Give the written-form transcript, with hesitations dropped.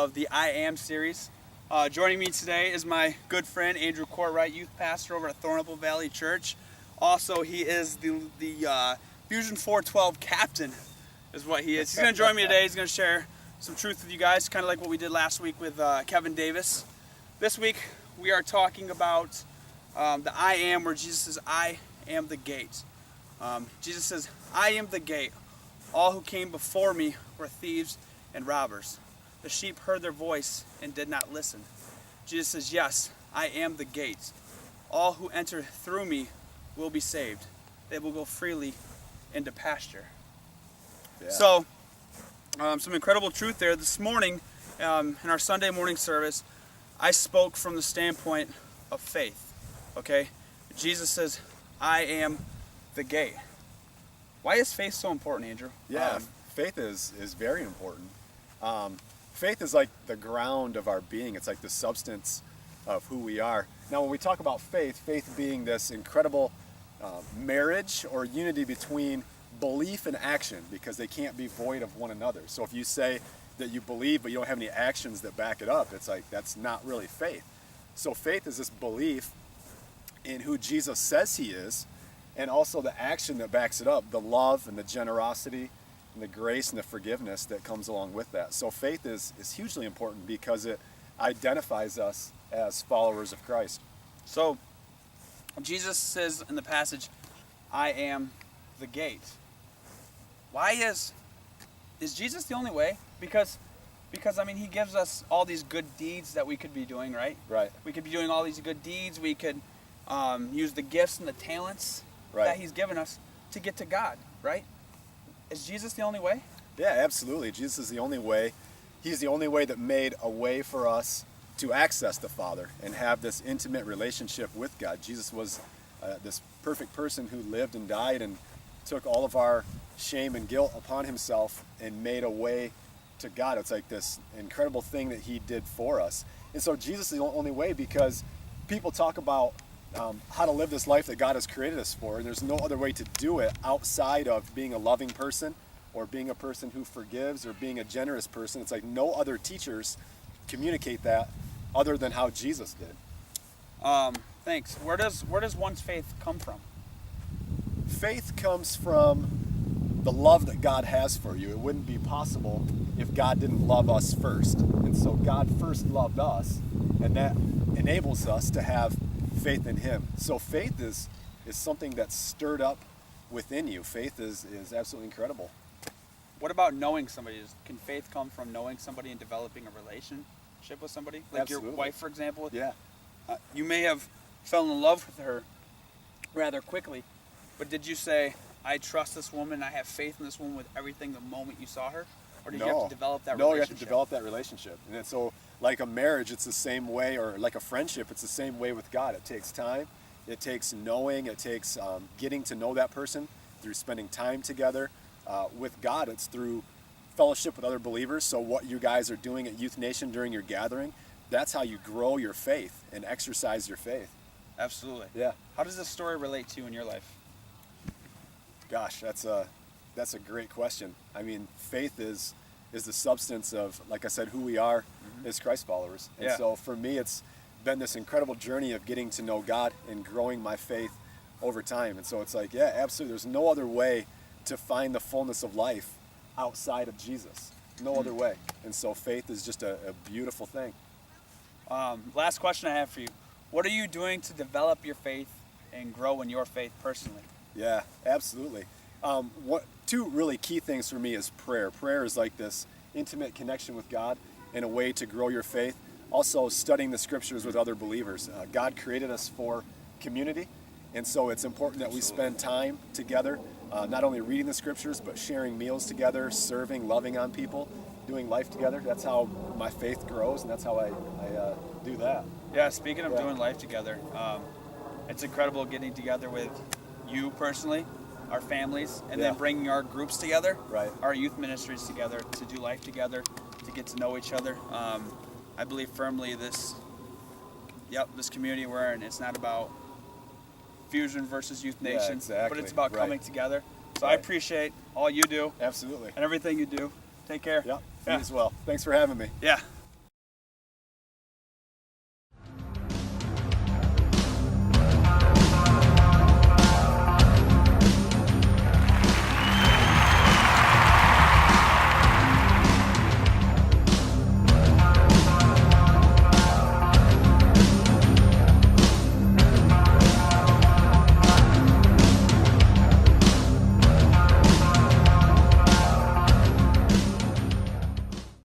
of the I Am series. Joining me today is my good friend Andrew Courtwright, youth pastor over at Thornapple Valley Church. Also, he is the Fusion 412 captain, is what he is. He's going to join me today. He's going to share some truth with you guys, kind of like what we did last week with Kevin Davis. This week, we are talking about the I Am, where Jesus says, I am the gate. Jesus says, I am the gate. All who came before me were thieves and robbers. The sheep heard their voice and did not listen. Jesus says, yes, I am the gate. All who enter through me will be saved. They will go freely into pasture. Yeah. So, some incredible truth there. This morning, in our Sunday morning service, I spoke from the standpoint of faith. Okay? Jesus says, I am the gate. Why is faith so important, Andrew? Yeah, faith is very important. Faith is like the ground of our being. It's like the substance of who we are. Now, when we talk about faith, faith being this incredible marriage or unity between belief and action, because they can't be void of one another. So if you say that you believe but you don't have any actions that back it up, it's like that's not really faith. So faith is this belief in who Jesus says he is, and also the action that backs it up, the love and the generosity and the grace and the forgiveness that comes along with that. So faith is hugely important because it identifies us as followers of Christ. So Jesus says in the passage, I am the gate. Why is Jesus the only way? Because I mean, he gives us all these good deeds that we could be doing, right? Right. We could be doing all these good deeds. We could use the gifts and the talents that he's given us to get to God, right? Is Jesus the only way? Yeah, absolutely. Jesus is the only way. He's the only way that made a way for us to access the Father and have this intimate relationship with God. Jesus was this perfect person who lived and died and took all of our shame and guilt upon himself and made a way to God. It's like this incredible thing that he did for us. And so Jesus is the only way, because people talk about how to live this life that God has created us for. And there's no other way to do it outside of being a loving person or being a person who forgives or being a generous person. It's like no other teachers communicate that other than how Jesus did. Thanks. Where does one's faith come from? Faith comes from the love that God has for you. It wouldn't be possible if God didn't love us first. And so God first loved us, and that enables us to have faith in him. So faith is something that's stirred up within you. Faith is absolutely incredible. What about knowing somebody? Can faith come from knowing somebody and developing a relationship with somebody? Like Absolutely. Your wife, for example? Yeah. You may have fallen in love with her rather quickly, but did you say, I trust this woman, I have faith in this woman with everything the moment you saw her? Or did you have to develop that relationship? No, you have to develop that relationship. And so like a marriage, it's the same way, or like a friendship, it's the same way with God. It takes time. It takes knowing. It takes getting to know that person through spending time together. With God, it's through fellowship with other believers. So what you guys are doing at Youth Nation during your gathering, that's how you grow your faith and exercise your faith. Absolutely. Yeah. How does this story relate to you in your life? Gosh, that's a great question. I mean, faith is the substance of, like I said, who we are as Christ followers. And so for me, it's been this incredible journey of getting to know God and growing my faith over time. And so it's like, yeah, absolutely. There's no other way to find the fullness of life outside of Jesus. No other way. And so faith is just a beautiful thing. Last question I have for you. What are you doing to develop your faith and grow in your faith personally? Yeah, absolutely. Two really key things for me is prayer. Prayer is like this intimate connection with God and a way to grow your faith. Also, studying the scriptures with other believers. God created us for community, and so it's important that we spend time together, not only reading the scriptures, but sharing meals together, serving, loving on people, doing life together. That's how my faith grows, and that's how I do that. Yeah, speaking of doing life together, it's incredible getting together with you personally, our families, and then bringing our groups together, our youth ministries together to do life together, to get to know each other. I believe firmly this community we're in, it's not about Fusion versus Youth Nation, but it's about coming together. So I appreciate all you do. Absolutely. And everything you do. Take care. Yep. You as well. Thanks for having me. Yeah.